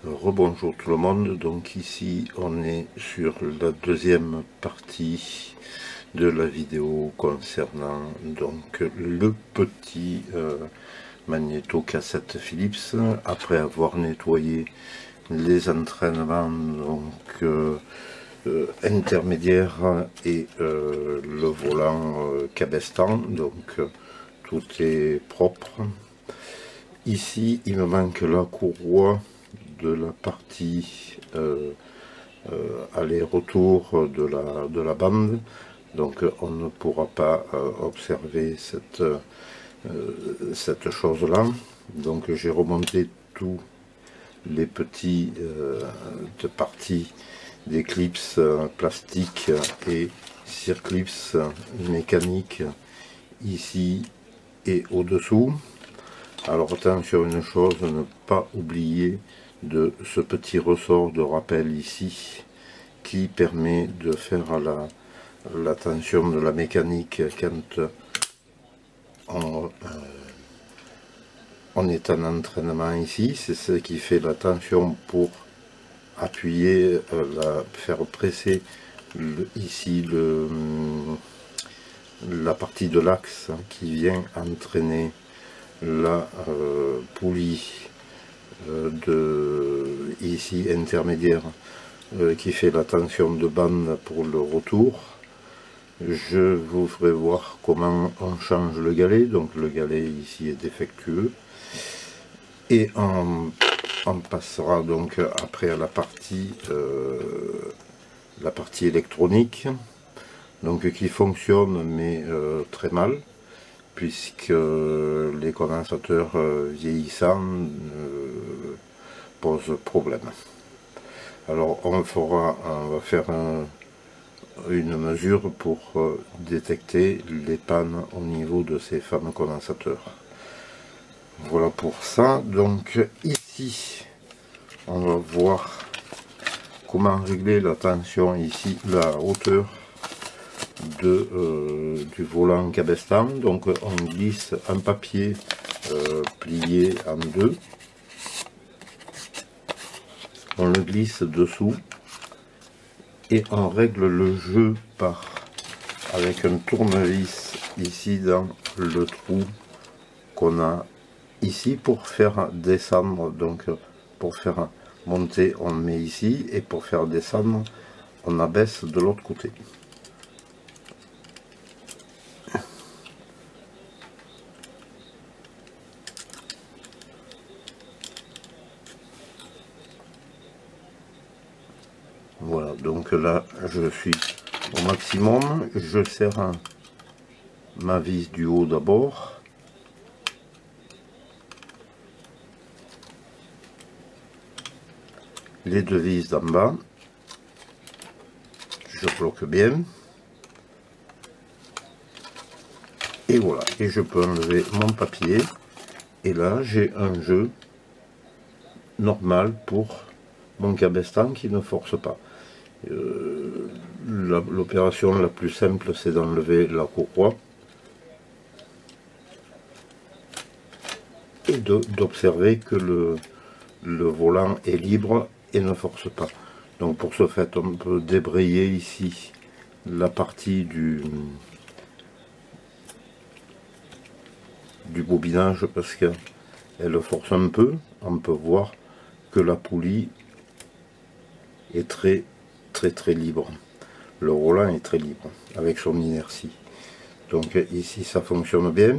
Rebonjour tout le monde, donc ici on est sur la deuxième partie de la vidéo concernant donc le petit magnéto-cassette Philips. Après avoir nettoyé les entraînements donc intermédiaires et le volant cabestan, donc tout est propre. Ici il me manque la courroie de la partie aller-retour de la bande, donc on ne pourra pas observer cette chose là. Donc j'ai remonté tous les petits parties des clips plastiques et circlips mécaniques ici et au dessous. Alors attention, une chose, ne pas oublier de ce petit ressort de rappel ici qui permet de faire la tension de la mécanique quand on est en entraînement ici. C'est ce qui fait la tension pour appuyer, faire presser ici la partie de l'axe qui vient entraîner la poulie ici intermédiaire qui fait la tension de bande pour le retour. Je vous ferai voir comment on change le galet. Donc le galet ici est défectueux et on passera donc après à la partie électronique, donc qui fonctionne mais très mal, puisque les condensateurs vieillissants posent problème. Alors on va faire une mesure pour détecter les pannes au niveau de ces fameux condensateurs. Voilà pour ça. Donc ici on va voir comment régler la tension ici, la hauteur du volant cabestan. Donc on glisse un papier plié en deux, on le glisse dessous et on règle le jeu avec un tournevis ici dans le trou qu'on a ici pour faire descendre. Donc pour faire monter on met ici et pour faire descendre on abaisse de l'autre côté. Voilà, donc là je suis au maximum, je serre ma vis du haut d'abord, les deux vis d'en bas, je bloque bien, et voilà, et je peux enlever mon papier, et là j'ai un jeu normal pour mon cabestan qui ne force pas. L'opération la plus simple, c'est d'enlever la courroie et d'observer que le volant est libre et ne force pas. Donc pour ce fait, on peut débrayer ici la partie du bobinage parce qu'elle force un peu. On peut voir que la poulie est très libre. Le volant est très libre avec son inertie. Donc ici ça fonctionne bien.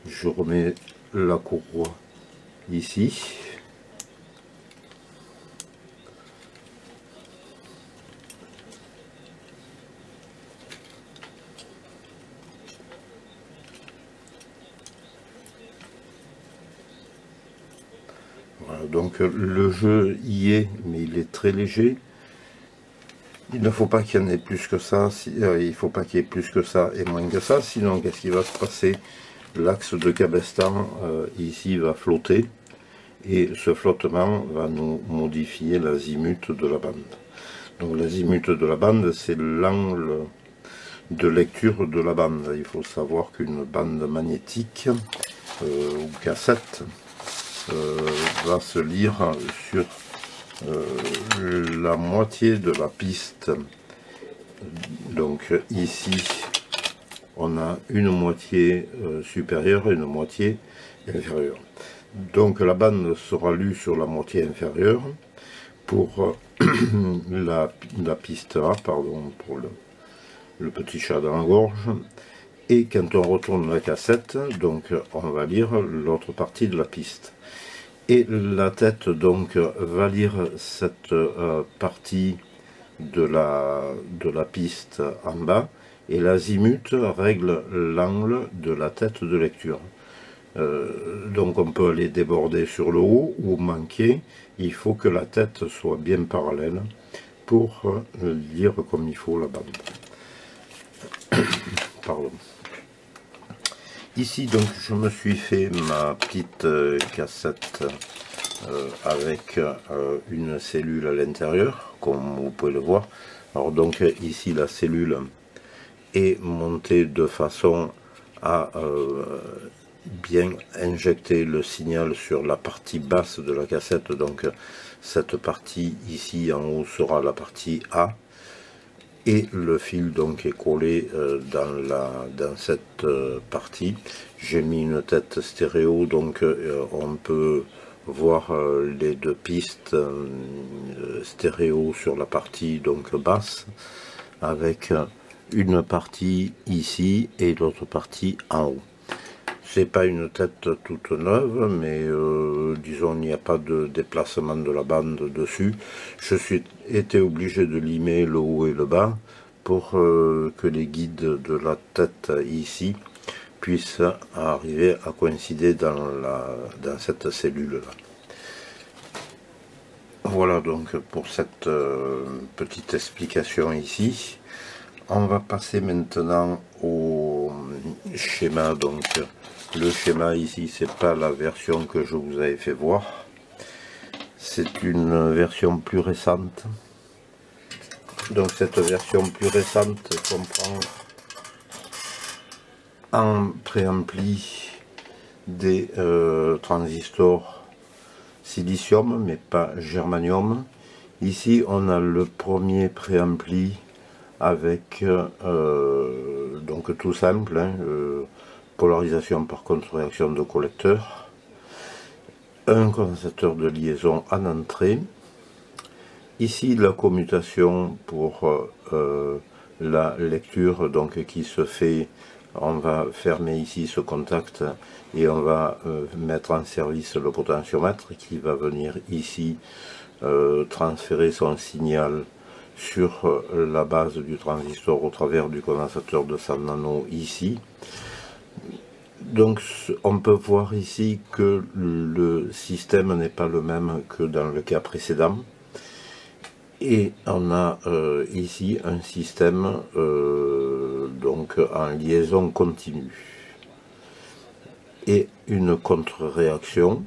Je remets la courroie ici. Voilà, donc le jeu y est, mais il est très léger. Il ne faut pas qu'il y en ait plus que ça, il faut pas qu'il y ait plus que ça et moins que ça, sinon qu'est-ce qui va se passer? L'axe de cabestan ici va flotter, et ce flottement va nous modifier l'azimut de la bande. Donc l'azimut de la bande, c'est l'angle de lecture de la bande. Il faut savoir qu'une bande magnétique ou cassette va se lire sur la moitié de la piste. Donc ici on a une moitié supérieure et une moitié inférieure. Donc la bande sera lue sur la moitié inférieure pour la piste A, pardon, pour le petit chat dans la gorge. Et quand on retourne la cassette, donc on va lire l'autre partie de la piste. Et la tête donc va lire cette partie de la piste en bas, et l'azimut règle l'angle de la tête de lecture. Donc on peut aller déborder sur le haut ou manquer. Il faut que la tête soit bien parallèle pour lire comme il faut la bande. Pardon. Ici donc je me suis fait ma petite cassette avec une cellule à l'intérieur, comme vous pouvez le voir. Alors donc ici la cellule est montée de façon à bien injecter le signal sur la partie basse de la cassette. Donc cette partie ici en haut sera la partie A, et le fil donc est collé dans cette partie. J'ai mis une tête stéréo, donc on peut voir les deux pistes stéréo sur la partie donc basse, avec une partie ici et l'autre partie en haut. C'est pas une tête toute neuve, mais disons il n'y a pas de déplacement de la bande dessus. Je suis été obligé de limer le haut et le bas pour que les guides de la tête ici puissent arriver à coïncider dans cette cellule là. Voilà donc pour cette petite explication ici. On va passer maintenant au schéma. Donc le schéma ici, c'est pas la version que je vous avais fait voir, c'est une version plus récente. Donc cette version plus récente comprend en préampli des transistors silicium mais pas germanium. Ici on a le premier préampli avec donc tout simple, hein, polarisation par contre-réaction de collecteur, un condensateur de liaison en entrée, ici la commutation pour la lecture donc qui se fait, on va fermer ici ce contact et on va mettre en service le potentiomètre qui va venir ici transférer son signal sur la base du transistor au travers du condensateur de 100 nano ici. Donc on peut voir ici que le système n'est pas le même que dans le cas précédent, et on a ici un système donc en liaison continue et une contre-réaction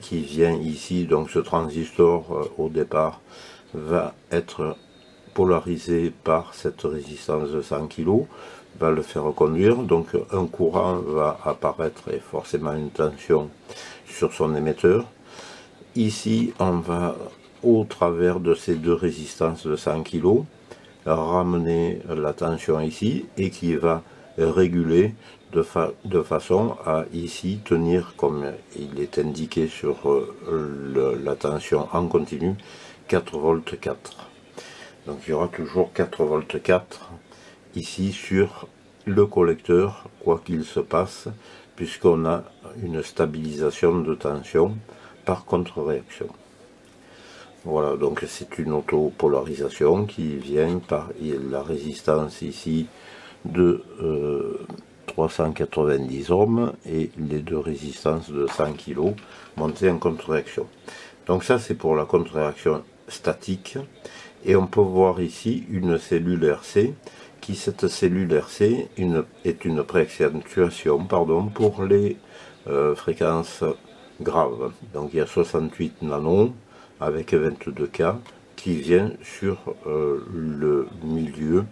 qui vient ici. Donc ce transistor au départ va être polarisé par cette résistance de 100 kg, va le faire conduire, donc un courant va apparaître et forcément une tension sur son émetteur. Ici on va au travers de ces deux résistances de 100 kg ramener la tension ici, et qui va réguler de façon à ici tenir, comme il est indiqué sur la tension en continu, 4 volts 4. Donc il y aura toujours 4 volts 4 ici sur le collecteur, quoi qu'il se passe, puisqu'on a une stabilisation de tension par contre-réaction. Voilà, donc c'est une autopolarisation qui vient par la résistance ici de 390 ohms et les deux résistances de 100 kg montées en contre-réaction. Donc ça c'est pour la contre-réaction statique, et on peut voir ici une cellule RC qui, cette cellule RC est une préaccentuation pour les fréquences graves. Donc il y a 68 nanos avec 22K qui vient sur le milieu.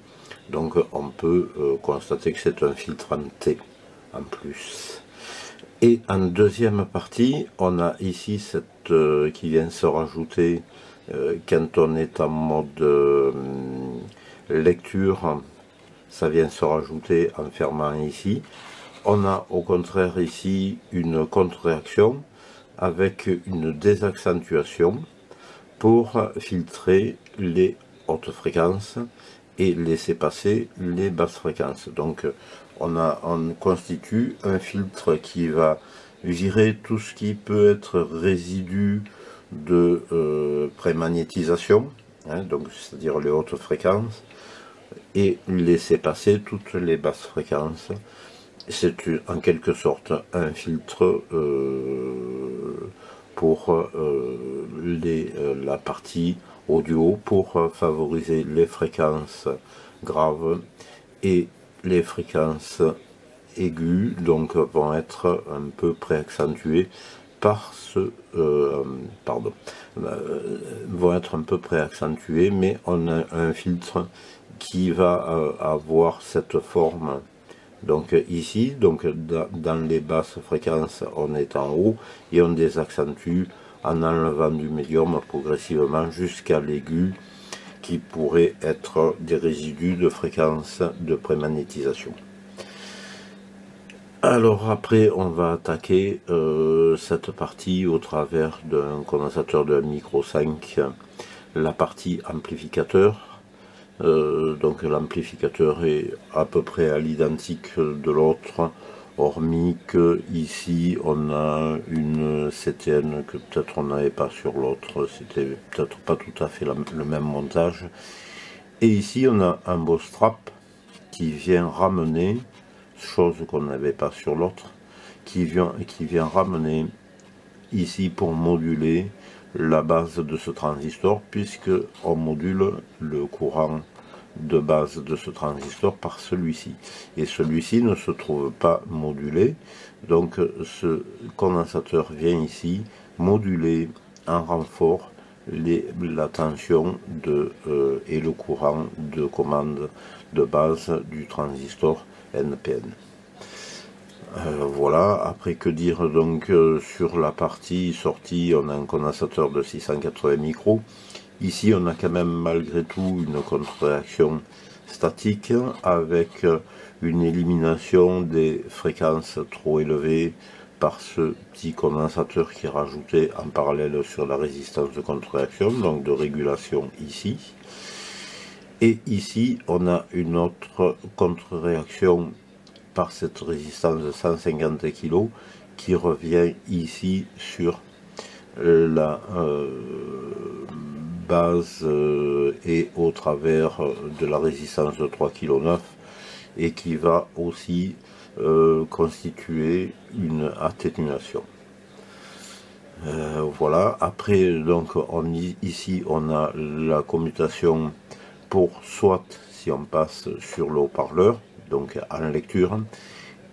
Donc on peut constater que c'est un filtre en T en plus. Et en deuxième partie, on a ici cette qui vient se rajouter quand on est en mode lecture, ça vient se rajouter en fermant ici. On a au contraire ici une contre-réaction avec une désaccentuation pour filtrer les hautes fréquences et laisser passer les basses fréquences. Donc on constitue un filtre qui va virer tout ce qui peut être résidu de prémagnétisation, hein, donc c'est-à-dire les hautes fréquences, et laisser passer toutes les basses fréquences. C'est en quelque sorte un filtre pour la partie audio, pour favoriser les fréquences graves, et les fréquences aiguës donc vont être un peu préaccentuées par vont être un peu préaccentuées, mais on a un filtre qui va avoir cette forme. Donc ici, donc dans les basses fréquences, on est en haut et on désaccentue en enlevant du médium progressivement jusqu'à l'aigu, qui pourrait être des résidus de fréquence de prémagnétisation. Alors après, on va attaquer cette partie au travers d'un condensateur de micro 5, la partie amplificateur. Donc l'amplificateur est à peu près à l'identique de l'autre, hormis que ici on a une CTN que peut-être on n'avait pas sur l'autre, c'était peut-être pas tout à fait le même montage. Et ici on a un beau strap qui vient ramener, chose qu'on n'avait pas sur l'autre, qui vient ramener ici pour moduler la base de ce transistor, puisque on module le courant de base de ce transistor par celui-ci, et celui-ci ne se trouve pas modulé, donc ce condensateur vient ici moduler en renfort la tension et le courant de commande de base du transistor NPN. Voilà, après que dire donc sur la partie sortie, on a un condensateur de 680 micros. Ici on a quand même malgré tout une contre-réaction statique avec une élimination des fréquences trop élevées par ce petit condensateur qui est rajouté en parallèle sur la résistance de contre-réaction, donc de régulation ici. Et ici on a une autre contre-réaction par cette résistance de 150 kg qui revient ici sur la base et au travers de la résistance de 3,9 kg, et qui va aussi constituer une atténuation. Voilà, après donc ici on a la commutation pour soit si on passe sur le haut-parleur, donc en lecture,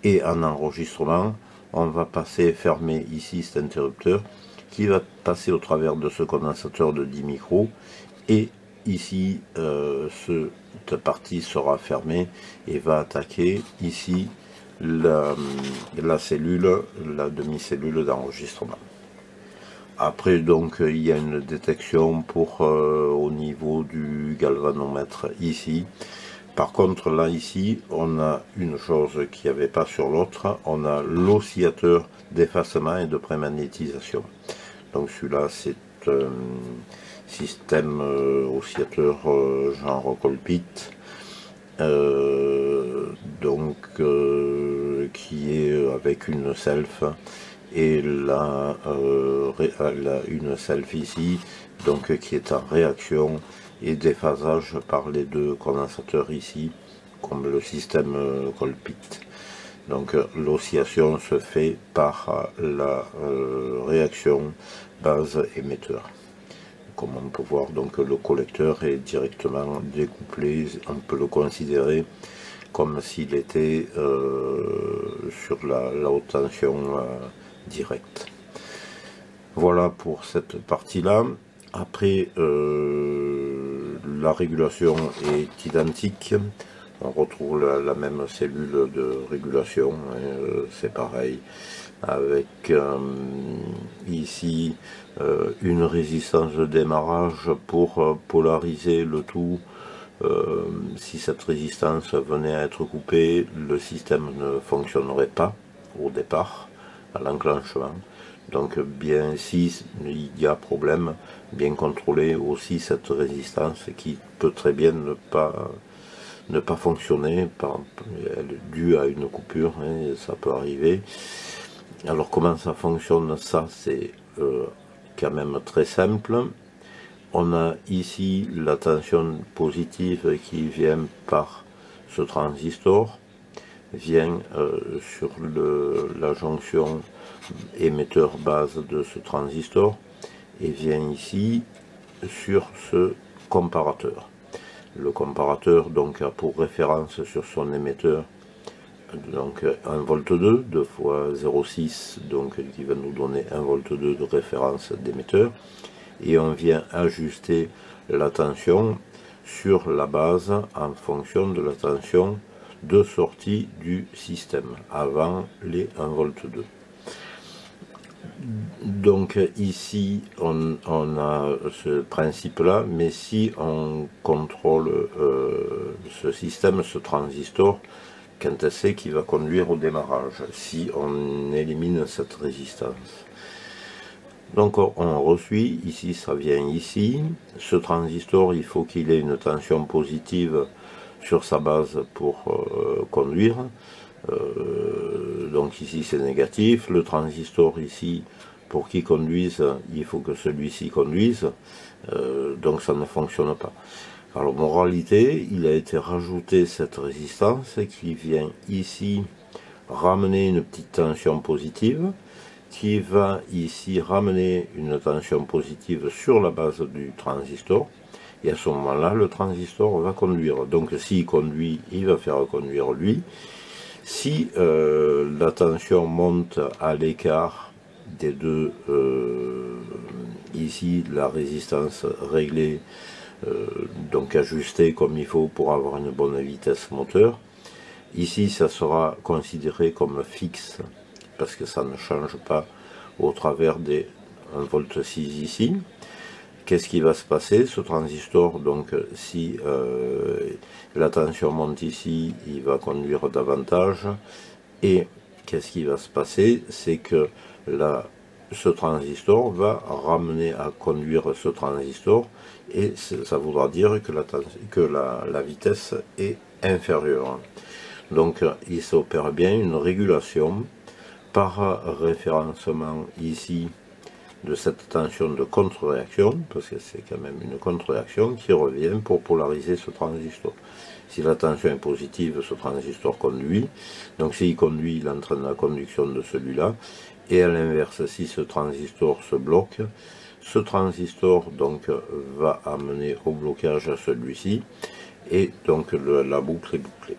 et en enregistrement, on va fermer ici cet interrupteur qui va passer au travers de ce condensateur de 10 micros, et ici cette partie sera fermée et va attaquer ici la cellule, la demi-cellule d'enregistrement. Après donc il y a une détection pour au niveau du galvanomètre ici. Par contre là ici on a une chose qu'il n'y avait pas sur l'autre, on a l'oscillateur d'effacement et de prémagnétisation. Donc celui-là c'est un système oscillateur genre Colpit, qui est avec une self, et là une self ici, donc qui est en réaction et déphasage par les deux condensateurs ici, comme le système Colpit. Donc l'oscillation se fait par la réaction base émetteur. Comme on peut voir, donc le collecteur est directement découplé, on peut le considérer comme s'il était sur la haute tension directe. Voilà pour cette partie-là. Après, la régulation est identique. On retrouve la même cellule de régulation, hein, c'est pareil, avec ici une résistance de démarrage pour polariser le tout. Si cette résistance venait à être coupée, le système ne fonctionnerait pas au départ, à l'enclenchement. Donc bien si il y a problème, bien contrôler aussi cette résistance qui peut très bien ne pas fonctionner, elle est due à une coupure, hein, ça peut arriver. Alors comment ça fonctionne, ça c'est quand même très simple. On a ici la tension positive qui vient par ce transistor, vient sur la jonction émetteur base de ce transistor et vient ici sur ce comparateur. Le comparateur donc a pour référence sur son émetteur donc 1,2 V, 2 fois 0,6, donc qui va nous donner 1,2 V de référence d'émetteur, et on vient ajuster la tension sur la base en fonction de la tension de sortie du système avant les 1,2 V. Donc ici on a ce principe là, mais si on contrôle ce système, ce transistor, quand c'est qui va conduire au démarrage, si on élimine cette résistance. Donc on resuit, ici ça vient ici, ce transistor il faut qu'il ait une tension positive sur sa base pour conduire, donc ici c'est négatif, le transistor ici pour qu'il conduise il faut que celui-ci conduise, donc ça ne fonctionne pas. Alors moralité, il a été rajouté cette résistance qui vient ici ramener une petite tension positive, qui va ici ramener une tension positive sur la base du transistor, et à ce moment-là le transistor va conduire. Donc s'il conduit, il va faire conduire lui. Si la tension monte à l'écart des deux, ici la résistance réglée, donc ajustée comme il faut pour avoir une bonne vitesse moteur, ici ça sera considéré comme fixe parce que ça ne change pas au travers des 1,6 V ici. Qu'est-ce qui va se passer? Ce transistor, donc si la tension monte ici, il va conduire davantage, et qu'est-ce qui va se passer? C'est que ce transistor va ramener à conduire ce transistor, et ça voudra dire que la vitesse est inférieure. Donc il s'opère bien une régulation par référencement ici de cette tension de contre-réaction, parce que c'est quand même une contre-réaction qui revient pour polariser ce transistor. Si la tension est positive, ce transistor conduit, donc s'il conduit, il entraîne la conduction de celui-là, et à l'inverse, si ce transistor se bloque, ce transistor donc va amener au blocage à celui-ci, et donc la boucle est bouclée.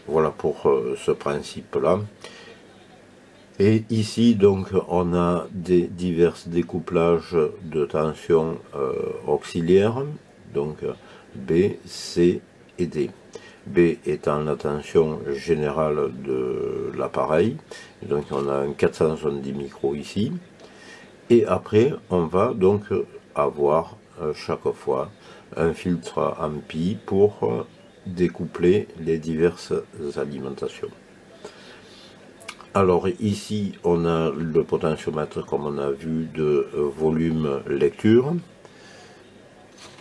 Voilà pour ce principe-là. Et ici, donc, on a des divers découplages de tension auxiliaires, donc B, C et D. B étant la tension générale de l'appareil, donc on a un 470 micros ici, et après on va donc avoir chaque fois un filtre ampli pour découpler les diverses alimentations. Alors ici on a le potentiomètre comme on a vu de volume lecture.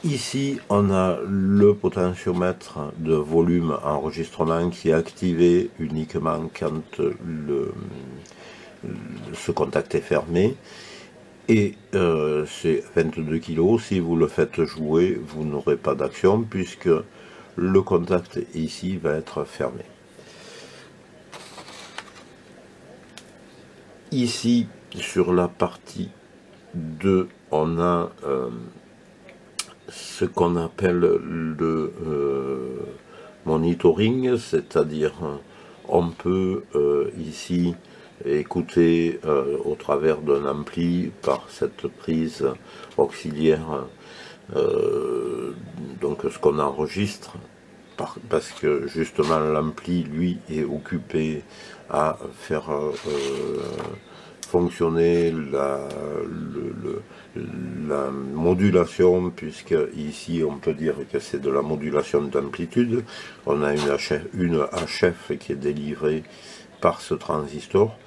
Ici on a le potentiomètre de volume enregistrement qui est activé uniquement quand ce contact est fermé. Et c'est 22 kg, si vous le faites jouer, vous n'aurez pas d'action puisque le contact ici va être fermé. Ici, sur la partie 2, on a ce qu'on appelle le monitoring, c'est-à-dire on peut ici écouter au travers d'un ampli par cette prise auxiliaire donc ce qu'on enregistre parce que justement l'ampli lui est occupé à faire fonctionner la modulation, puisque ici on peut dire que c'est de la modulation d'amplitude. On a une HF qui est délivrée par ce transistor,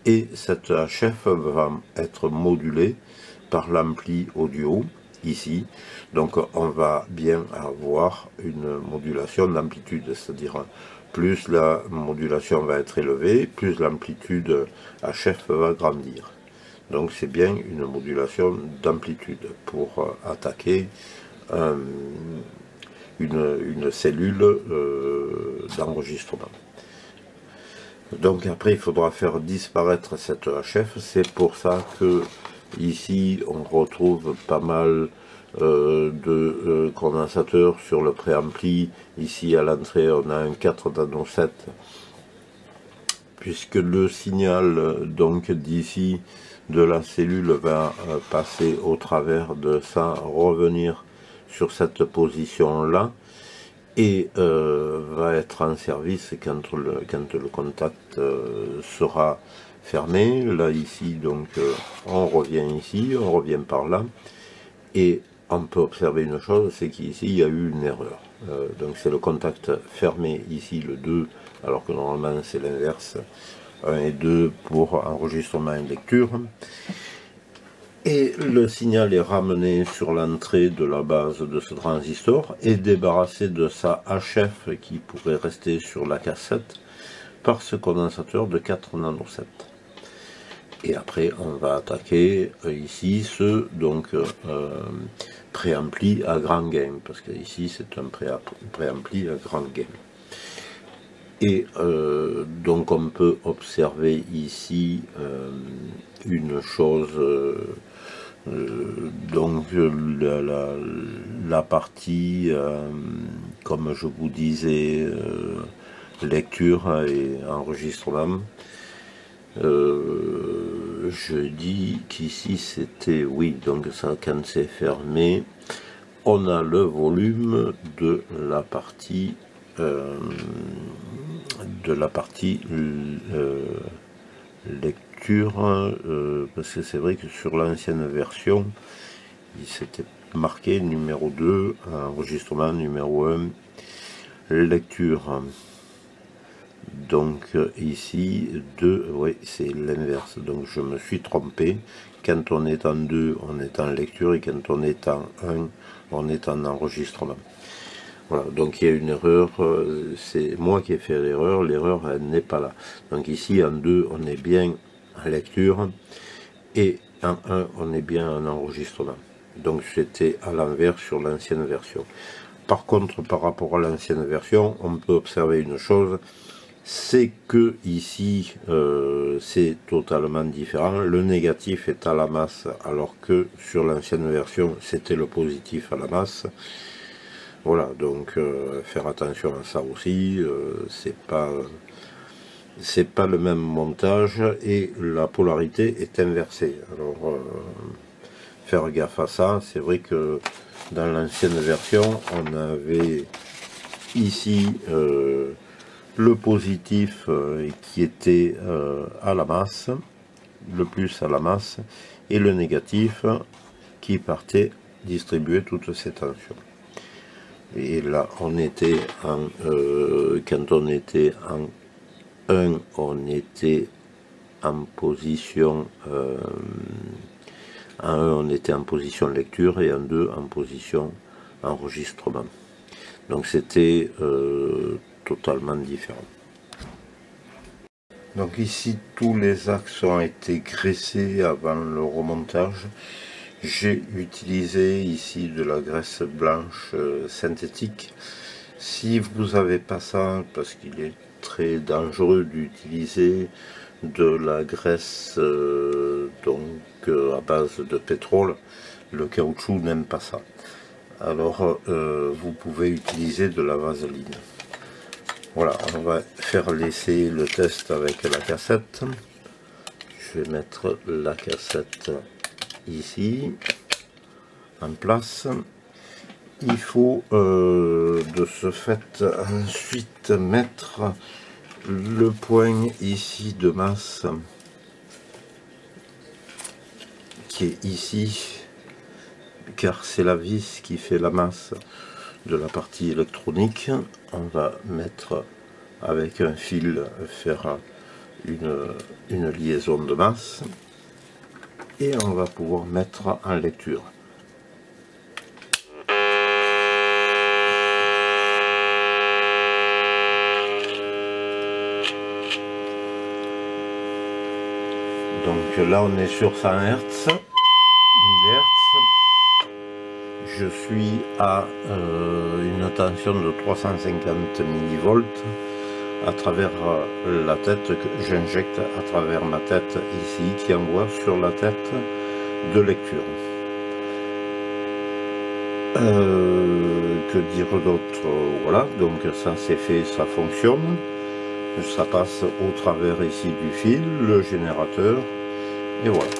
et cette HF va être modulée par l'ampli audio ici. Donc on va bien avoir une modulation d'amplitude, c'est-à-dire plus la modulation va être élevée, plus l'amplitude HF va grandir. Donc c'est bien une modulation d'amplitude pour attaquer une cellule d'enregistrement. Donc après il faudra faire disparaître cette HF, c'est pour ça que ici on retrouve pas mal de condensateurs sur le préampli. Ici à l'entrée on a un 4 nano 7, puisque le signal donc d'ici de la cellule va passer au travers de ça, revenir sur cette position là, et va être en service quand le contact sera fermé. Là ici donc on revient ici, on revient par là, et on peut observer une chose, c'est qu'ici il y a eu une erreur. Donc c'est le contact fermé ici, le 2, alors que normalement c'est l'inverse, 1 et 2 pour enregistrement et lecture. Et le signal est ramené sur l'entrée de la base de ce transistor et débarrassé de sa HF qui pourrait rester sur la cassette par ce condensateur de 4 nano 7. Et après on va attaquer ici ce préampli à grand gain, parce que ici c'est un préampli à grand gain. Et donc on peut observer ici une chose, donc la partie, comme je vous disais, lecture et enregistrement. Je dis qu'ici c'était, oui, donc ça quand c'est fermé, on a le volume de la partie lecture, parce que c'est vrai que sur l'ancienne version il s'était marqué numéro 2, enregistrement numéro 1, lecture. Donc ici 2, oui c'est l'inverse, donc je me suis trompé. Quand on est en 2 on est en lecture, et quand on est en 1 on est en enregistrement. Voilà, donc il y a une erreur, c'est moi qui ai fait l'erreur n'est pas là. Donc ici en 2 on est bien en lecture, et en 1 on est bien en enregistrement. Donc c'était à l'envers sur l'ancienne version. Par contre, par rapport à l'ancienne version, on peut observer une chose, c'est que ici c'est totalement différent. Le négatif est à la masse, alors que sur l'ancienne version c'était le positif à la masse. Voilà, donc faire attention à ça aussi, c'est pas le même montage, et la polarité est inversée. Alors faire gaffe à ça. C'est vrai que dans l'ancienne version on avait ici le positif qui était à la masse, le plus à la masse, et le négatif qui partait distribuer toutes ces tensions. Et là on était en quand on était en 1 on était en position en 1 on était en position lecture, et en 2 en position enregistrement. Donc c'était totalement différent. Donc ici tous les axes ont été graissés avant le remontage. J'ai utilisé ici de la graisse blanche synthétique. Si vous n'avez pas ça, parce qu'il est très dangereux d'utiliser de la graisse à base de pétrole, le caoutchouc n'aime pas ça. Alors vous pouvez utiliser de la vaseline. Voilà, on va faire l'essai, le test avec la cassette. Je vais mettre la cassette ici en place, il faut de ce fait ensuite mettre le point ici de masse qui est ici, car c'est la vis qui fait la masse de la partie électronique. On va mettre avec un fil, faire une liaison de masse et on va pouvoir mettre en lecture. Donc là on est sur 100 Hz, 1000 Hz. Je suis à une tension de 350 mV à travers la tête que j'injecte à travers ma tête ici, qui envoie sur la tête de lecture. Que dire d'autre? Voilà, donc ça c'est fait, ça fonctionne. Ça passe au travers ici du fil, le générateur, et voilà.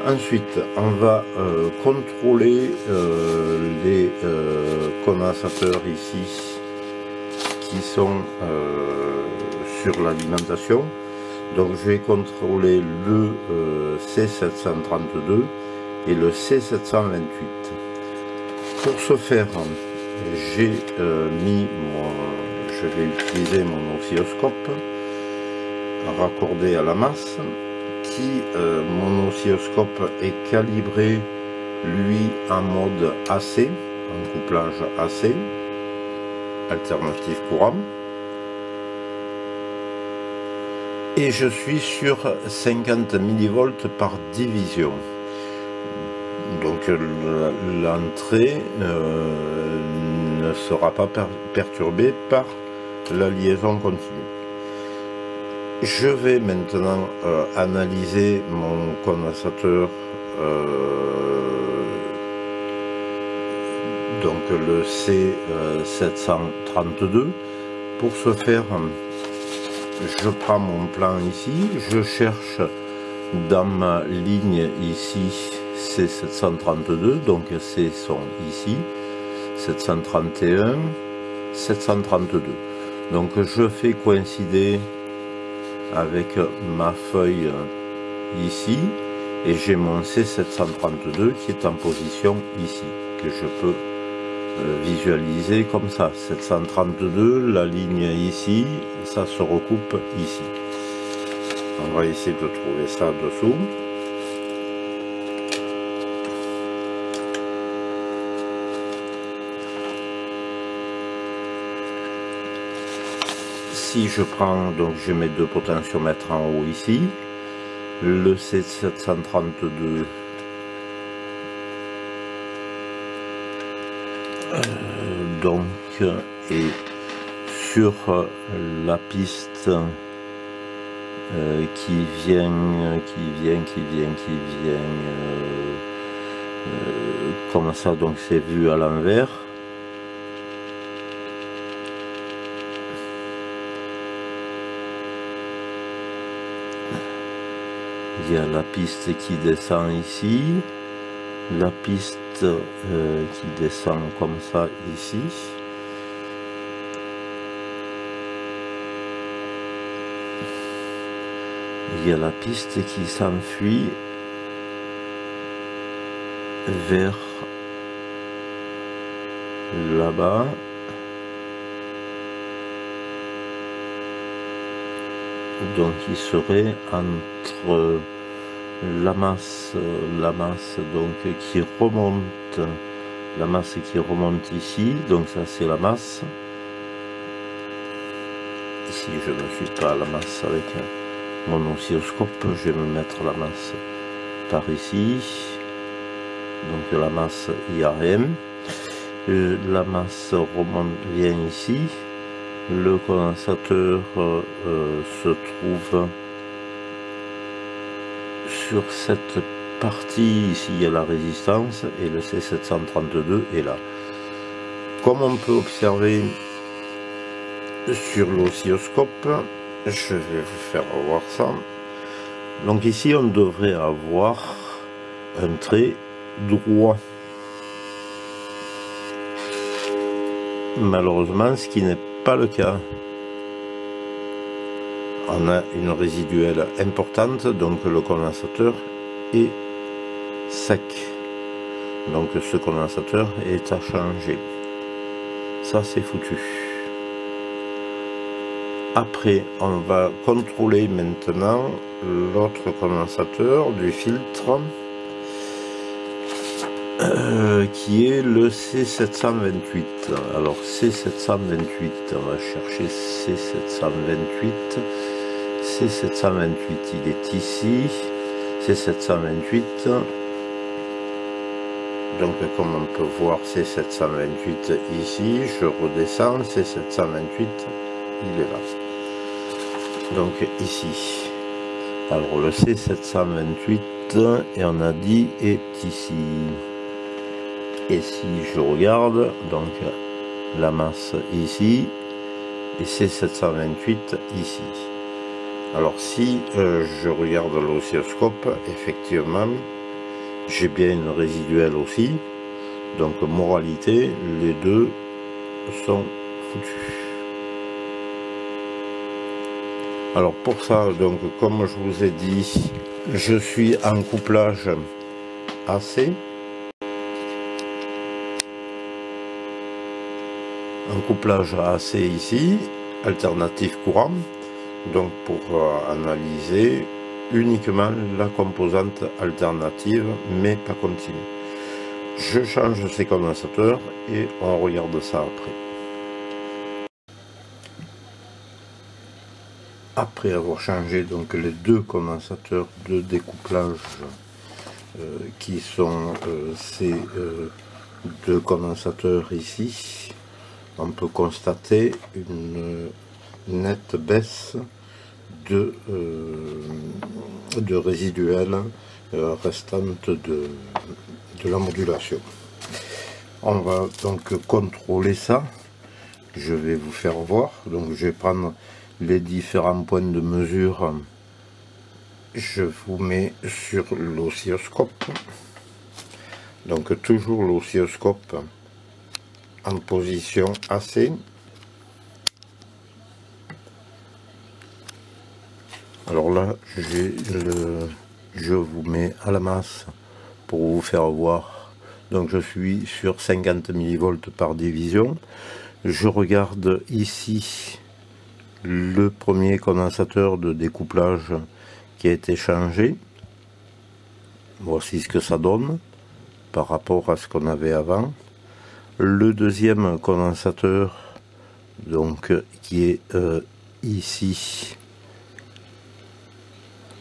Ensuite, on va contrôler les condensateurs ici qui sont sur l'alimentation. Donc je vais contrôler le C732 et le C728. Pour ce faire, j'ai je vais utiliser mon oscilloscope raccordé à la masse, mon oscilloscope est calibré lui en mode AC, en couplage AC, alternatif courant, et je suis sur 50 mV par division. Donc l'entrée ne sera pas perturbée par la liaison continue. Je vais maintenant analyser mon condensateur, donc le C732. Pour ce faire, je prends mon plan ici, je cherche dans ma ligne ici C732, donc C sont ici, 731, 732. Donc je fais coïncider avec ma feuille ici et j'ai mon C732 qui est en position ici, que je peux visualiser comme ça. 732, la ligne ici, ça se recoupe ici. On va essayer de trouver ça dessous. Si je prends, donc j'ai mes deux potentiomètres en haut ici, le C732 donc est sur la piste qui vient comme ça, donc c'est vu à l'envers. Il y a la piste qui descend ici, la piste qui descend comme ça ici. Il y a la piste qui s'enfuit vers là-bas. Donc il serait entre la masse donc qui remonte, la masse qui remonte ici, donc ça c'est la masse. Ici je ne suis pas à la masse avec mon oscilloscope, je vais me mettre la masse par ici, donc la masse IRM, la masse remonte, vient ici, le condensateur se trouve sur cette partie, ici il y a la résistance et le C732 est là. Comme on peut observer sur l'oscilloscope, je vais vous faire voir ça. Donc ici on devrait avoir un trait droit. malheureusement, ce qui n'est pas le cas. On a une résiduelle importante, donc le condensateur est sec. Donc ce condensateur est à changer. Ça, c'est foutu. Après, on va contrôler maintenant l'autre condensateur du filtre, qui est le C728. Alors C728, on va chercher C728. C728, il est ici. C728. Donc comme on peut voir C728 ici, je redescends, C728, il est là. Donc ici. Alors le C728, et on a dit, est ici. Et si je regarde, donc la masse ici, et C728 ici. Alors si je regarde l'oscilloscope, effectivement, j'ai bien une résiduelle aussi. Donc moralité, les deux sont foutus. Alors pour ça, donc comme je vous ai dit, je suis en couplage AC. Un couplage AC ici, alternatif courant, donc pour analyser uniquement la composante alternative, mais pas continue. Je change ces condensateurs et on regarde ça après. Après avoir changé donc les deux condensateurs de découplage qui sont ces deux condensateurs ici, on peut constater une nette baisse de résiduels restantes de la modulation. On va donc contrôler ça. Je vais vous faire voir. Donc je vais prendre les différents points de mesure. Je vous mets sur l'oscilloscope. Donc toujours l'oscilloscope en position AC. Alors là, je vous mets à la masse pour vous faire voir. Donc je suis sur 50 mV par division. Je regarde ici le premier condensateur de découplage qui a été changé. Voici ce que ça donne par rapport à ce qu'on avait avant. Le deuxième condensateur, donc qui est ici,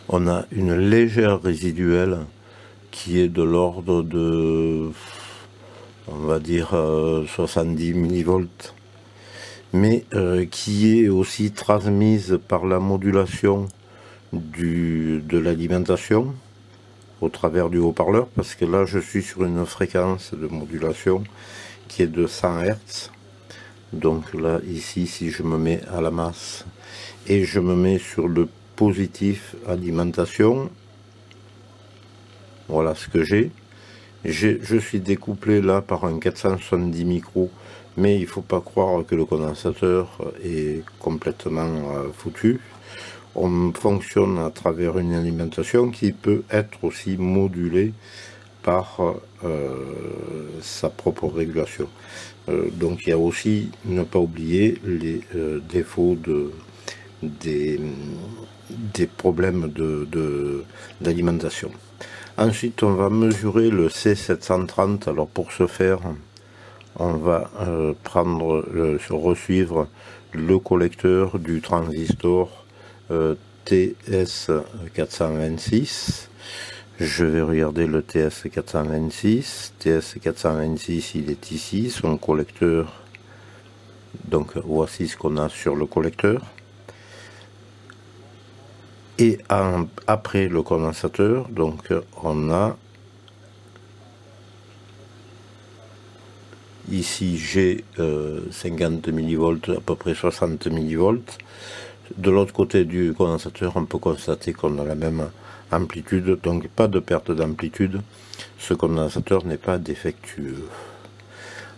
on a une légère résiduelle qui est de l'ordre de, on va dire, 70 mV, mais qui est aussi transmise par la modulation de l'alimentation au travers du haut-parleur, parce que là je suis sur une fréquence de modulation qui est de 100 Hz. Donc là, ici, si je me mets à la masse et je me mets sur le positif alimentation, voilà ce que j'ai. Je suis découplé là par un 470 micros, mais il ne faut pas croire que le condensateur est complètement foutu. On fonctionne à travers une alimentation qui peut être aussi modulée par sa propre régulation. Donc il y a aussi, ne pas oublier, les défauts des problèmes d'alimentation. Ensuite, on va mesurer le C730. Alors pour ce faire, on va resuivre le collecteur du transistor TS426. Je vais regarder le TS426. TS426, il est ici, son collecteur. Donc voici ce qu'on a sur le collecteur. Et après le condensateur, donc on a ici j'ai 50 mV, à peu près 60 mV. De l'autre côté du condensateur, on peut constater qu'on a la même amplitude, donc pas de perte d'amplitude. Ce condensateur n'est pas défectueux.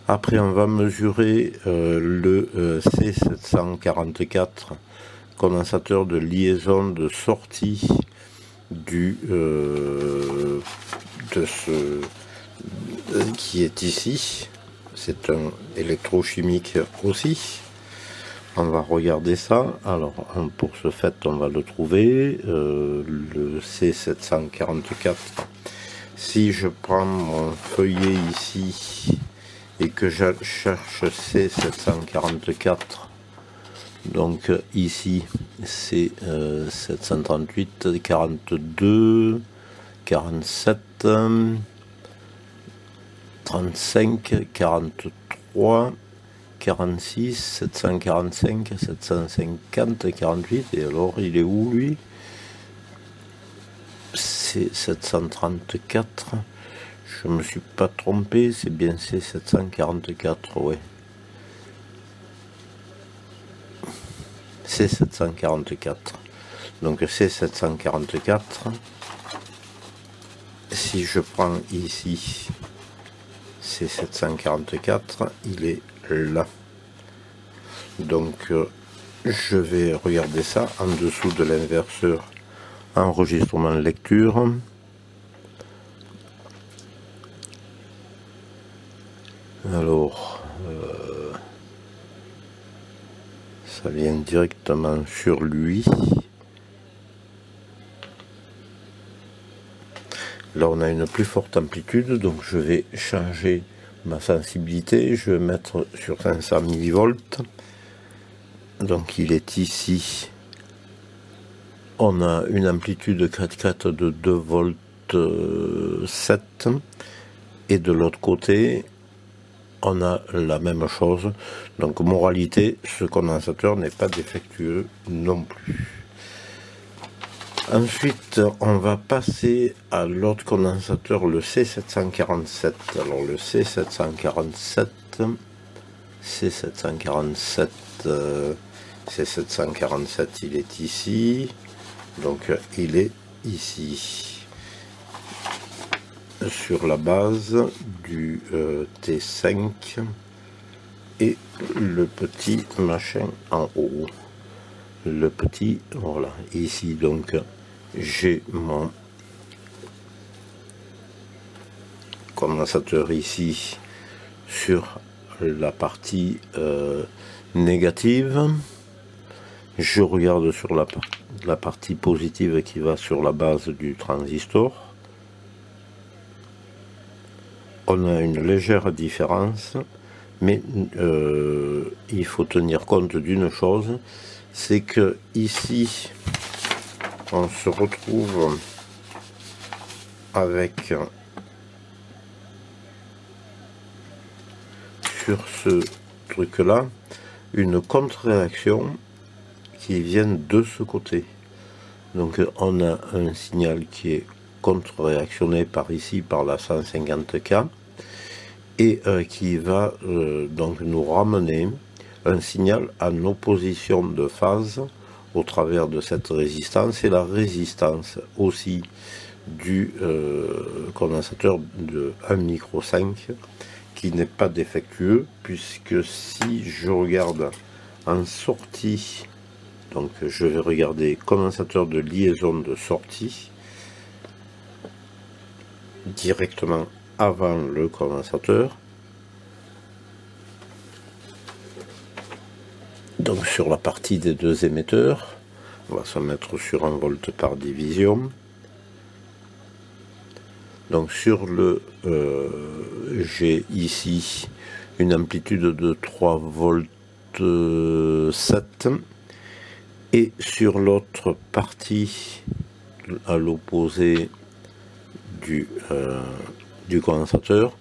Après on va mesurer le C744 condensateur de liaison de sortie qui est ici. C'est un électrochimique aussi. On va regarder ça. Alors pour ce fait on va le trouver, le C744. Si je prends mon feuillet ici et que je cherche C744, donc ici c'est 738, 42, 47, 35, 43, 46, 745, 750, 48, et alors il est où lui? C'est 734, je me suis pas trompé, c'est bien c'est 744, ouais. C'est 744. Donc c'est 744. Si je prends ici c'est 744, il est là. Donc je vais regarder ça en dessous de l'inverseur enregistrement lecture. Alors ça vient directement sur lui. Là on a une plus forte amplitude, donc je vais changer ma sensibilité, je vais mettre sur 500 millivolts. Donc il est ici, on a une amplitude crête de 2 volts 7, et de l'autre côté on a la même chose. Donc moralité, ce condensateur n'est pas défectueux non plus. Ensuite on va passer à l'autre condensateur, le C747. Alors le C747, il est ici, donc il est ici, sur la base du T5 et le petit machin en haut, le petit, voilà, ici. Donc j'ai mon condensateur ici sur la partie négative. Je regarde sur la partie positive qui va sur la base du transistor. On a une légère différence, mais il faut tenir compte d'une chose, c'est que ici on se retrouve avec, sur ce truc là, une contre-réaction qui vient de ce côté. Donc on a un signal qui est contre-réactionné par ici, par la 150K, et qui va donc nous ramener un signal en opposition de phase au travers de cette résistance, et la résistance aussi du condensateur de 1 micro 5 qui n'est pas défectueux, puisque si je regarde en sortie, donc je vais regarder condensateur de liaison de sortie directement avant le condensateur. Donc sur la partie des deux émetteurs, on va se mettre sur 1 volt par division. Donc sur le j'ai ici une amplitude de 3 volts 7, et sur l'autre partie à l'opposé du condensateur,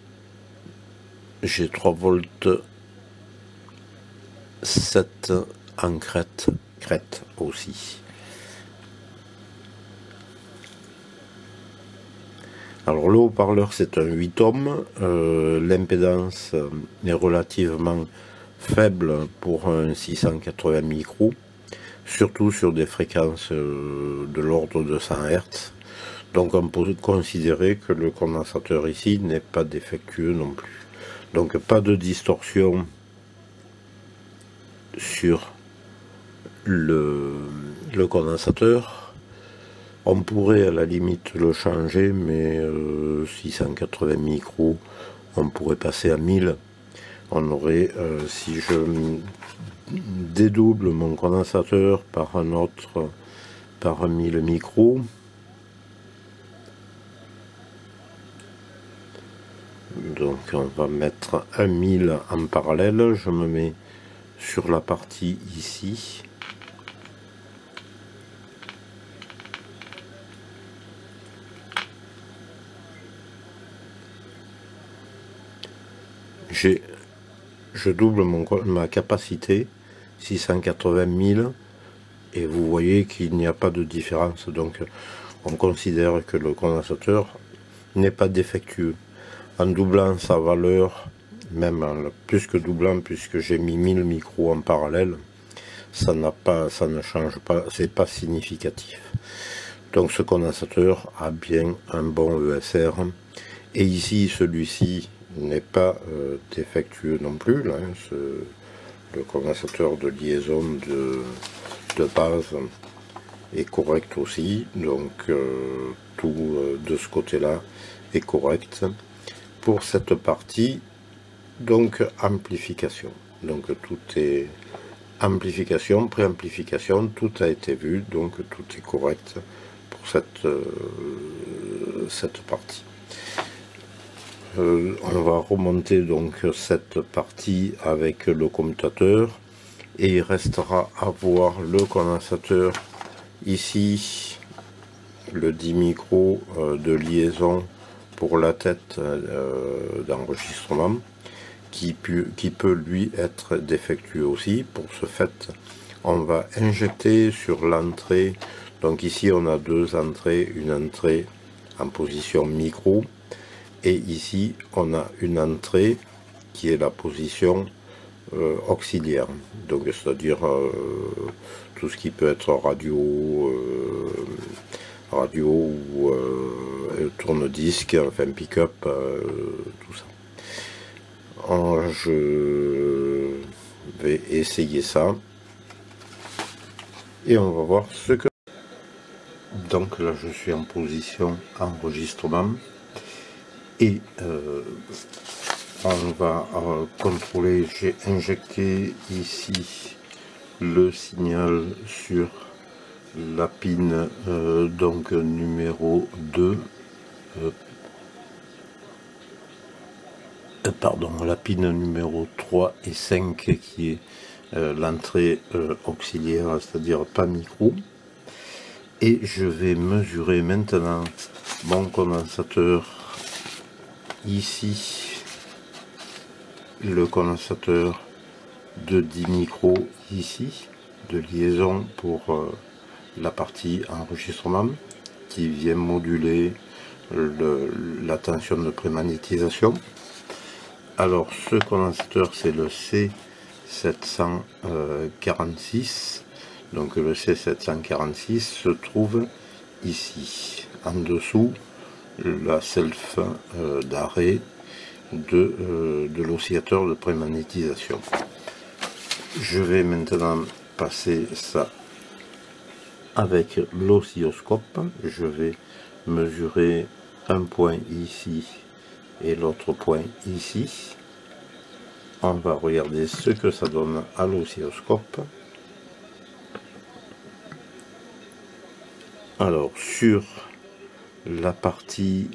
j'ai 3 volts 7 en crête aussi. Alors le haut-parleur c'est un 8 ohms, l'impédance est relativement faible pour un 680 micros, surtout sur des fréquences de l'ordre de 100 Hz. Donc on peut considérer que le condensateur ici n'est pas défectueux non plus. Donc pas de distorsion sur le condensateur. On pourrait à la limite le changer, mais 680 micros, on pourrait passer à 1000. On aurait, si je dédouble mon condensateur par un autre, par 1000 micros, donc on va mettre un 1000 en parallèle. Je me mets sur la partie ici. Je double ma capacité, 680 000, et vous voyez qu'il n'y a pas de différence. Donc on considère que le condensateur n'est pas défectueux. En doublant sa valeur, même plus que doublant, puisque j'ai mis 1000 micros en parallèle, ça ne change pas, c'est pas significatif. Donc ce condensateur a bien un bon ESR. Et ici, celui-ci n'est pas défectueux non plus. Là, le condensateur de liaison de base est correct aussi. Donc tout de ce côté-là est correct. Pour cette partie, donc amplification. Donc tout est amplification, préamplification, tout a été vu, donc tout est correct pour cette partie. On va remonter donc cette partie avec le commutateur et il restera à voir le condensateur ici, le 10 micros de liaison pour la tête d'enregistrement qui peut lui être défectueux aussi. Pour ce fait, on va injecter sur l'entrée, donc ici on a deux entrées, une entrée en position micro et ici on a une entrée qui est la position auxiliaire, donc c'est-à-dire tout ce qui peut être radio ou tourne-disque, enfin pick-up, tout ça. Je vais essayer ça et on va voir ce que... Donc là je suis en position enregistrement et on va contrôler. J'ai injecté ici le signal sur la pin donc numéro 2, pardon, la pin numéro 3 et 5 qui est l'entrée auxiliaire, c'est-à-dire pas micro. Et je vais mesurer maintenant mon condensateur ici, le condensateur de 10 micros ici, de liaison pour la partie enregistrement qui vient moduler la tension de prémagnétisation. Alors ce condensateur c'est le C746, donc le C746 se trouve ici, en dessous la self d'arrêt de l'oscillateur de prémagnétisation. Je vais maintenant passer ça avec l'oscilloscope. Je vais mesurer un point ici et l'autre point ici. On va regarder ce que ça donne à l'oscilloscope. Alors sur la partie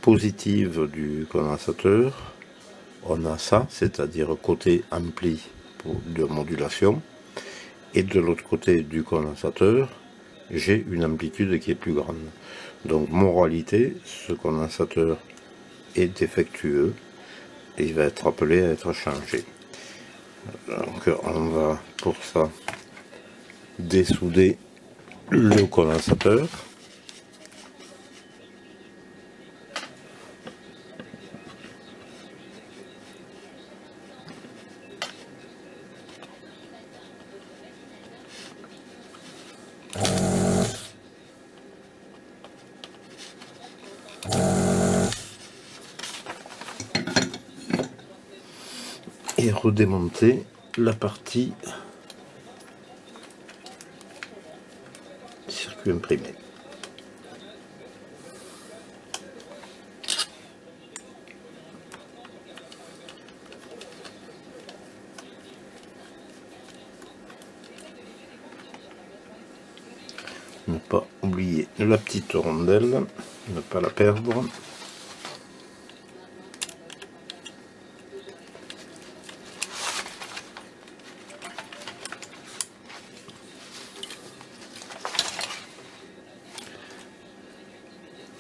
positive du condensateur, on a ça, c'est-à-dire côté ampli de modulation, et de l'autre côté du condensateur, j'ai une amplitude qui est plus grande. Donc moralité, ce condensateur est défectueux et il va être appelé à être changé. Donc on va pour ça dessouder le condensateur. redémonter la partie circuit imprimé. Ne pas oublier la petite rondelle, ne pas la perdre.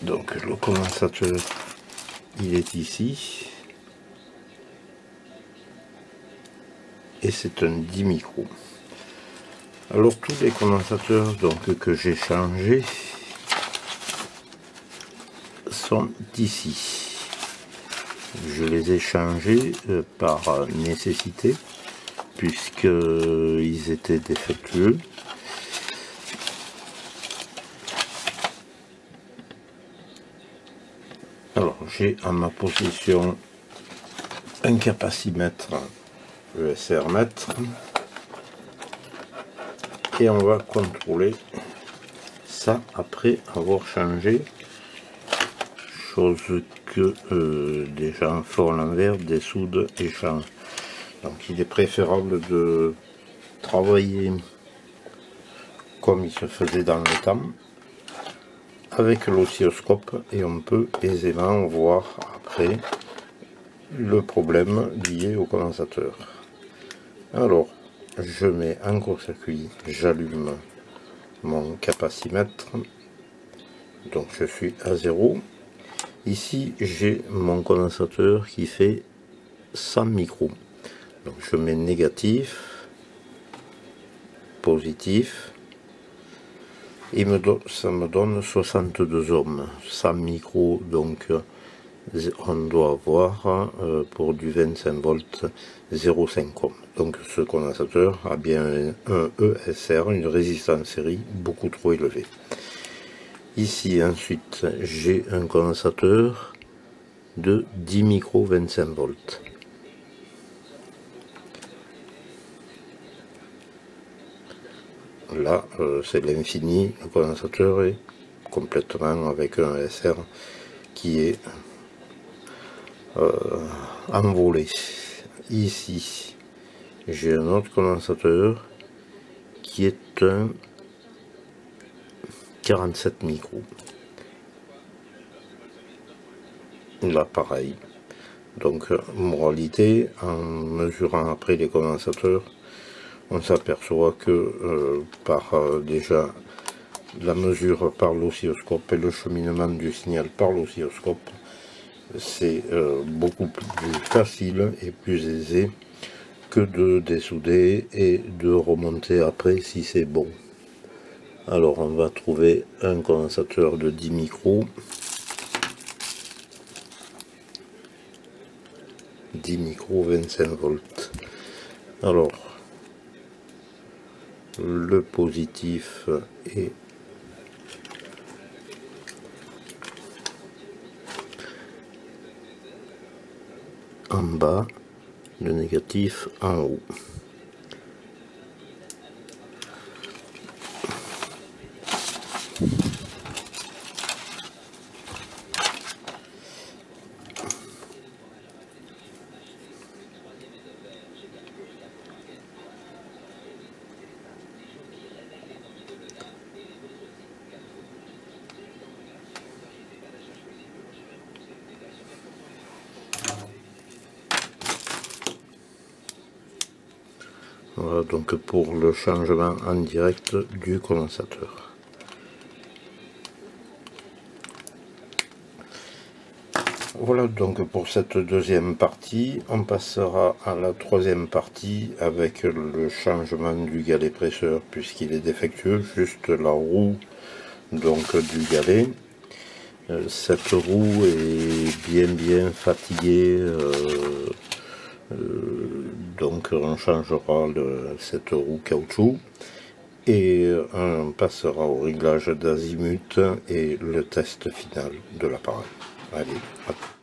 Donc le condensateur, il est ici. Et c'est un 10 micros. Alors tous les condensateurs donc que j'ai changés sont ici. Je les ai changés par nécessité puisqu'ils étaient défectueux. Alors j'ai à ma possession un capacimètre ESR mètre. Et on va contrôler ça après avoir changé, chose que des gens font à l'envers, dessoudent et changent. Donc il est préférable de travailler comme il se faisait dans le temps, avec l'oscilloscope, et on peut aisément voir après le problème lié au condensateur. Alors, je mets en court-circuit, j'allume mon capacimètre, donc je suis à 0. Ici j'ai mon condensateur qui fait 100 micros, donc je mets négatif, positif, et ça me donne 62 ohms. 100 micros, donc on doit avoir pour du 25 volts 0,5 ohm. Donc ce condensateur a bien un ESR, une résistance série beaucoup trop élevée. Ici ensuite j'ai un condensateur de 10 micros 25 volts. Là c'est l'infini, le condensateur est complètement avec un ESR qui est envolé. Ici j'ai un autre condensateur qui est un 47 micros. Là pareil. Donc moralité, en mesurant après les condensateurs, on s'aperçoit que par déjà la mesure par l'oscilloscope et le cheminement du signal par l'oscilloscope, c'est beaucoup plus facile et plus aisé que de dessouder et de remonter après si c'est bon. Alors on va trouver un condensateur de 10 micros. 10 micros 25 volts. Alors le positif est en bas, le négatif en haut. Voilà donc pour le changement en direct du condensateur. Voilà donc pour cette deuxième partie. On passera à la troisième partie avec le changement du galet presseur puisqu'il est défectueux, juste la roue donc du galet. Cette roue est bien fatiguée, donc on changera cette roue caoutchouc et on passera au réglage d'azimut et le test final de l'appareil. Allez, hop.